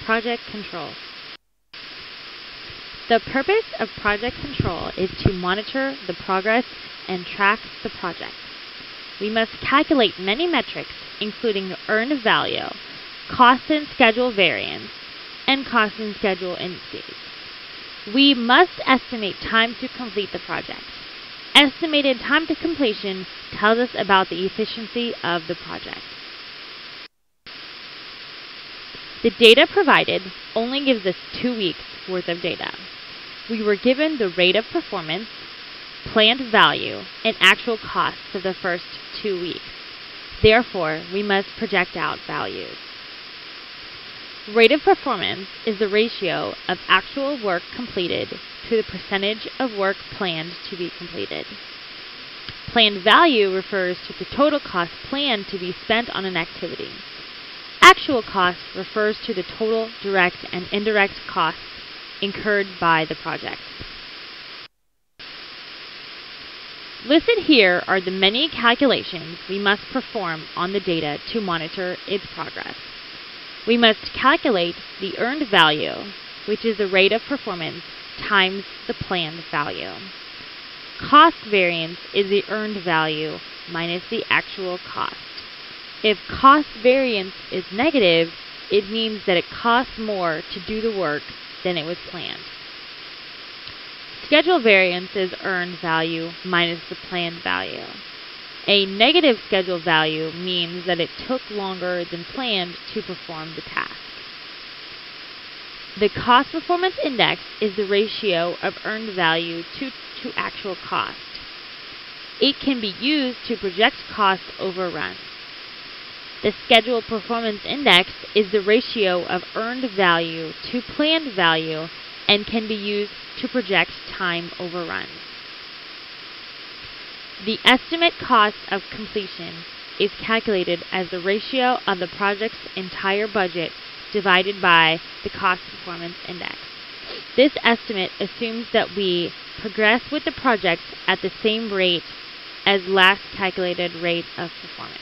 Project control. The purpose of project control is to monitor the progress and track the project. We must calculate many metrics, including earned value, cost and schedule variance, and cost and schedule indices. We must estimate time to complete the project. Estimated time to completion tells us about the efficiency of the project. The data provided only gives us 2 weeks worth of data. We were given the rate of performance, planned value, and actual cost for the first 2 weeks. Therefore, we must project out values. Rate of performance is the ratio of actual work completed to the percentage of work planned to be completed. Planned value refers to the total cost planned to be spent on an activity. Actual cost refers to the total direct and indirect costs incurred by the project. Listed here are the many calculations we must perform on the data to monitor its progress. We must calculate the earned value, which is the rate of performance times the planned value. Cost variance is the earned value minus the actual cost. If cost variance is negative, it means that it costs more to do the work than it was planned. Schedule variance is earned value minus the planned value. A negative schedule value means that it took longer than planned to perform the task. The cost performance index is the ratio of earned value to actual cost. It can be used to project cost overruns. The schedule performance index is the ratio of earned value to planned value and can be used to project time overruns. The estimate cost of completion is calculated as the ratio of the project's entire budget divided by the cost performance index. This estimate assumes that we progress with the project at the same rate as last calculated rate of performance.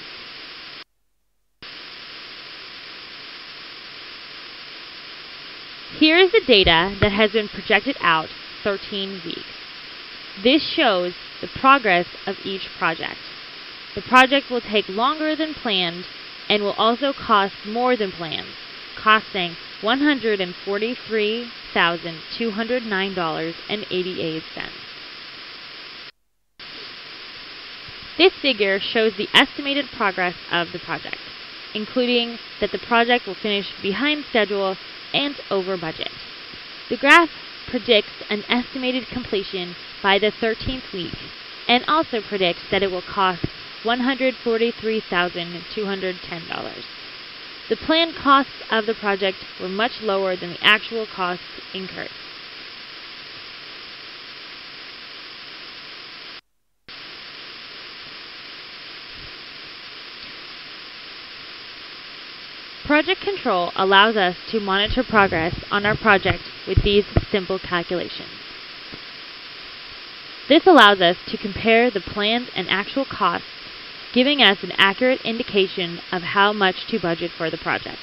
Here is the data that has been projected out 13 weeks. This shows the progress of each project. The project will take longer than planned and will also cost more than planned, costing $143,209.88. This figure shows the estimated progress of the project, including that the project will finish behind schedule and over budget. The graph predicts an estimated completion by the 13th week and also predicts that it will cost $143,210. The planned costs of the project were much lower than the actual costs incurred. Project control allows us to monitor progress on our project with these simple calculations. This allows us to compare the planned and actual costs, giving us an accurate indication of how much to budget for the project.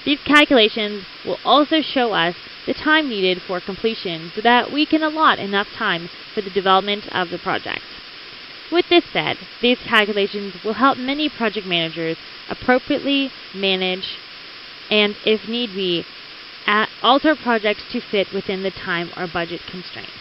These calculations will also show us the time needed for completion so that we can allot enough time for the development of the project. With this said, these calculations will help many project managers appropriately manage and, if need be, alter projects to fit within the time or budget constraints.